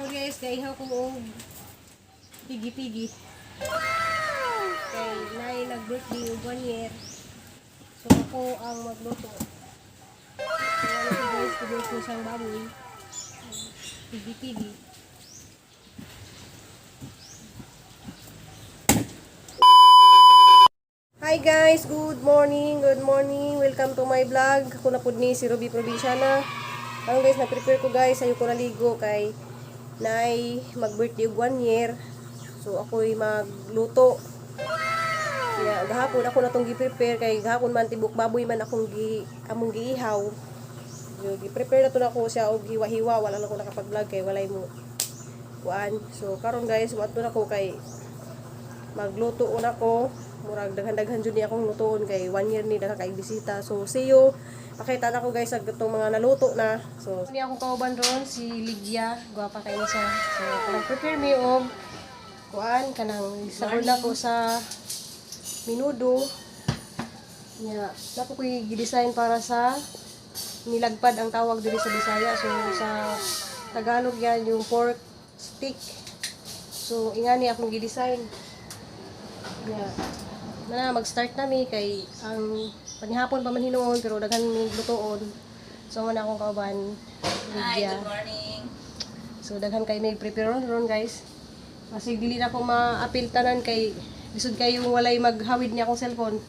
ako guys, kaya ihaw ko og pigi-pigi. Kay nay nag-birthday og 1 year. So ako ang magluto. So ano ko guys, tubos ko siyang baboy. Pigi-pigi. Hi guys, good morning, welcome to my vlog. Ako na po ni si Probinsyana. Ano guys, na-prepare ko guys, ayo ko naligo kay nay mag-birthday og 1 year. So ako'y magluto. Kaya gahapon ako na tong gi-prepare kay gahapon man tibok baboy man akong among giihaw. So gi-prepare na to nako siya og hiwa-hiwa, wala lang ko nakapag-vlog kay walay mo kuan. So karon guys, wato na ko kay magluto una ko. Murag daghan-daghan jud ni akong lutoon kay 1 year ni daghang kay bisita. So see you. Pakita na ko guys ang itong mga naluto na. So ni akong kauban ron si Lydia, gwapa kay ni siya. So prepare me og kuan kanang sahod na ko sa minudo. Nya napo ko gi-design para sa nilagpad ang tawag diri sa Bisaya. So sa Tagalog yan yung pork stick. So ingani akong gi-design. Nya mag-start nami kay ang panihapon pa man hinuon pero daghan mi lutoon. So man akong kauban Lydia. Hi, good morning. So daghan kay may prepare ron guys. Kasi dili na ko ma-apil tanan kay lisod kayo walay maghawid niya akong cellphone.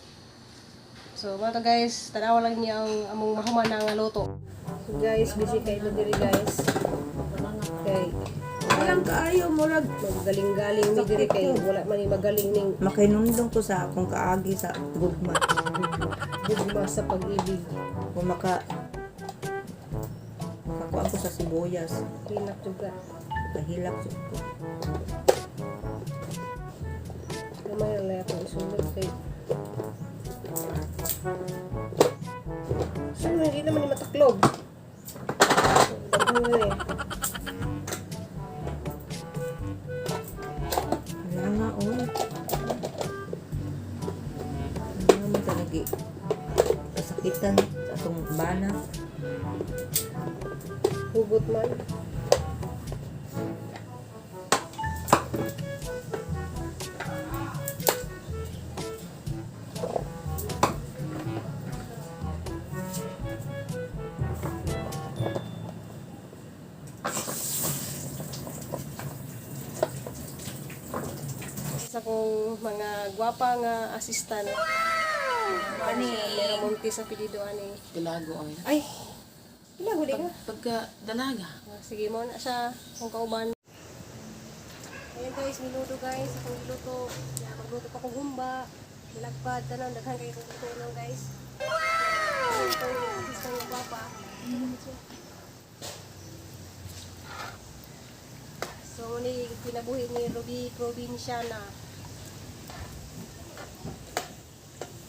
So mga guys, tanawa lang niya ang among mahuman nga luto. So guys, busy kayo diri guys. Okay. Walang kaayo mo lag Magaling-galing mi diri kay wala man ni magaling ning makinundong ko sa akong kaagi sa gugma. gugma sa pag-ibig. Kung makakuan ko sa sibuyas, Hilak juga. kahilak ko. Gamay lang ako isulod kay. So hindi naman ni mataklog. Daghan na eh. Wala nga o. Ano mo talaga kasakitan sa atong bana. Hugot man. Sa kong mga gwapa nga assistant. Ani, Meron munti sa pilido ani. Ilago ang Ay, ilago di ka. pagka dalaga. Sige mo na siya, kung kauban. Ayan guys, minuto guys, akong niluto. Magluto pa kong humba. Nilagpad, tanong, daghan kayo kong luto lang guys. Ito yung assistant ng gwapa. So, ni kinabuhi ni Probinsyana.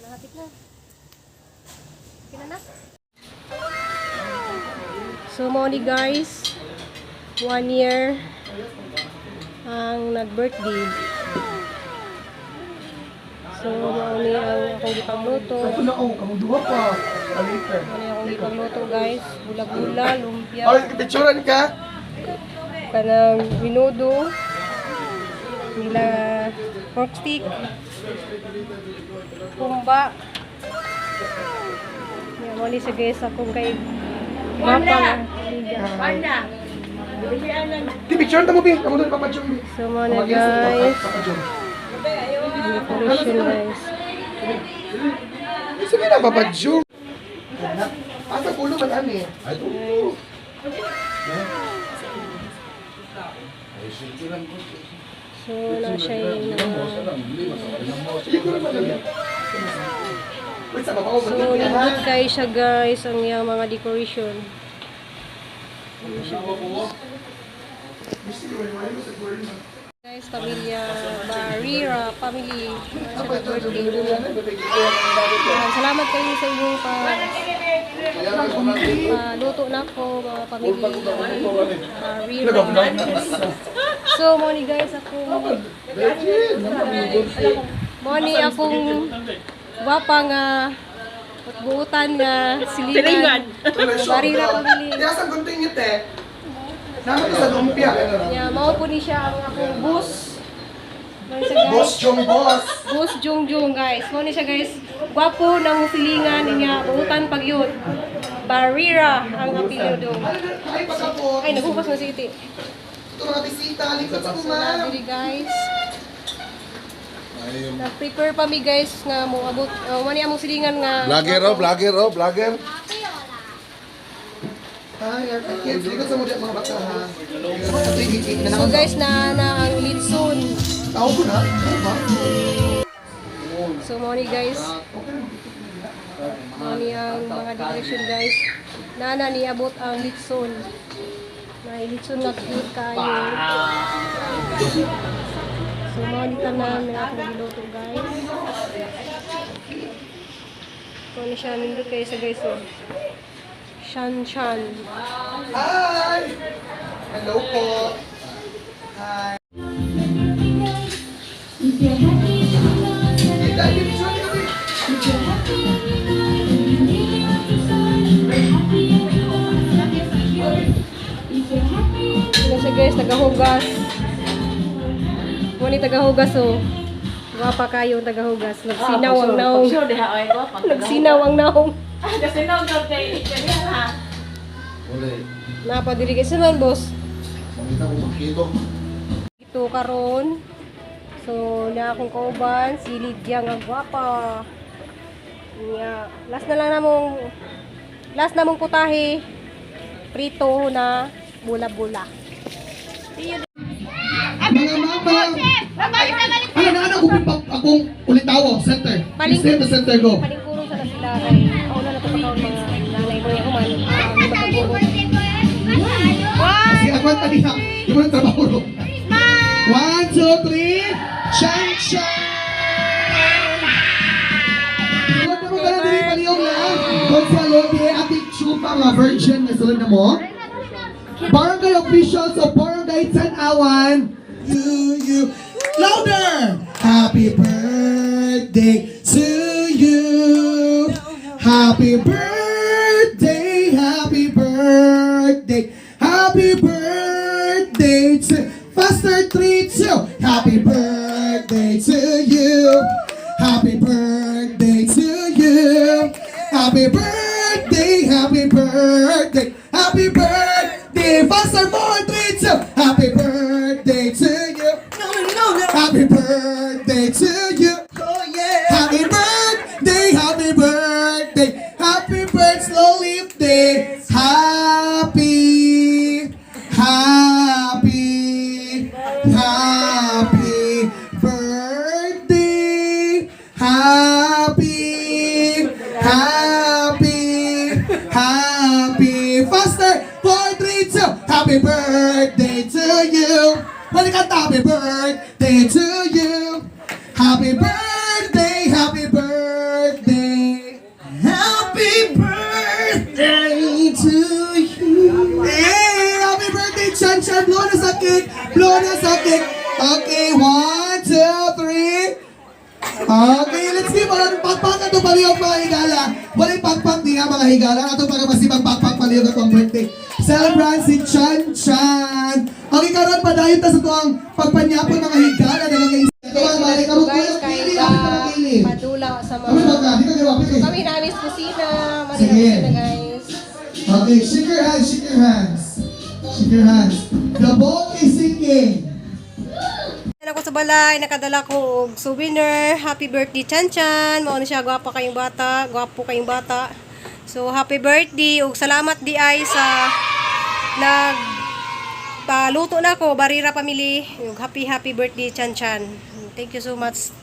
Nahapit na. Kinanak. So, mo ni guys, 1 year ang nag-birthday. So, mo ni ang akong gipagluto. Mo ni akong gipagluto guys. Bula-bula, lumpia. Picturean ka? Kanang minudo nila pork stick kumba yan mo ni sa guys akong kay mapa Di picturean ta mo bi, kamu doon papadjong bi. so mo na guys decoration guys Isa na papadjong. Asa pulo man ani? Ay tulo. so na siya yung so nagod kay siya guys ang yung mga decoration guys, pamilya Barira family sa birthday. Salamat kayo sa inyong luto na ko mga pamilya Barira. So mo ni guys ako mo ni akong gwapa nga buutan nga siligan Barira family. Kaya sa continue te. Naman sa lumpia. Yeah, mao po ni siya ang akong boss. Mao ni siya, Boss guys. Chong Boss. Boss Jungjung, guys. Mao ni siya, guys. Gwapo na mo silingan niya. Buutan pag yun. Barira ang apelyido. Ay, pagkapot. Ay, naghugas na si Iti. Ito mga bisita. Likod sa So, kumam. nabili, guys. Nag-prepare pa mi, guys, nga mo abot. Mani among silingan nga. Vlogger. Ay, kids. Likod sa mga bata ha. So, guys, na ang litson. Tao ko na. Ano ba? So, mao ni, guys. Mao ni ang mga decoration, guys. Nana ni abot ang litson. Na litson na cute kayo. So, mao ni tanan nga akong giluto, guys. Mao ni siya nindot kayo sa, guys, oh. Shan. Hi! Hello po. Hi. Hey, dahil yung shot kami. Sila siya, guys, tagahugas. Mao ni tagahugas, oh. Wapa kayo ang tagahugas. Nagsinaw ang naong. Sure, diha ay ko. Nagsinaw ang naong. Kasi no, no, kay ha. Napadiri kasi man, boss. Kita ko makito. Ito karon. So, na akong kauban, si Lydia nga gwapa. Nya, last namong putahe. Prito na bula-bula. Mga mama. Ano na akong ulitawo, center. Paling- Center go. Palingkurong sa sila kay ako na nato mga nanay mo yung human. Di ba kagubot? Kasi ako ang taliha. Di mo na trabaho ro. 1, 2, 3. Chan. Iwan na mo ka na dili palihog na. Gonzalo, di ati chupa mga virgin na sulod na mo. Barangay officials o barangay Tanawan. To you. Louder! Happy birthday to you. Happy birthday, happy birthday, happy birthday to faster 3, 2. Happy birthday to you. Happy birthday to you. Happy birthday, happy birthday, happy birthday. Faster 4, 3, 2. Happy birthday to you. No. Happy birthday to you. Oh yeah. Happy birthday, happy birthday, happy birthday, slowly day. Happy birthday. Happy. Faster. 4, 3, 2. Happy birthday to you. Balikan, happy birthday to you. Happy birthday, happy birthday. Happy birthday to you. Hey, happy birthday, Chan. Blow na sa cake. Okay, 1, 2, 3. Okay, let's see. Walang pagpak ito palihog mga higala. Walang pagpak di nga mga higala. Ito para masibang pagpak palihog ito ang birthday. Celebrant si Chan. Okay, karon pa dahil ta sa tuwang pagpanyapon mga higala na mga ito ang balik So, guys, kay padula sa mga kami namin sa kusina. Mali Sige. na guys. Okay, shake your hands. The ball is sinking. Ako sa balay, nakadala ko og souvenir. Happy birthday, Chan. Mao na siya, gwapo kayong bata. So, happy birthday. Ug salamat di ay sa paluto na ko, Barira Family. Ug happy birthday, Chan. Thank you so much.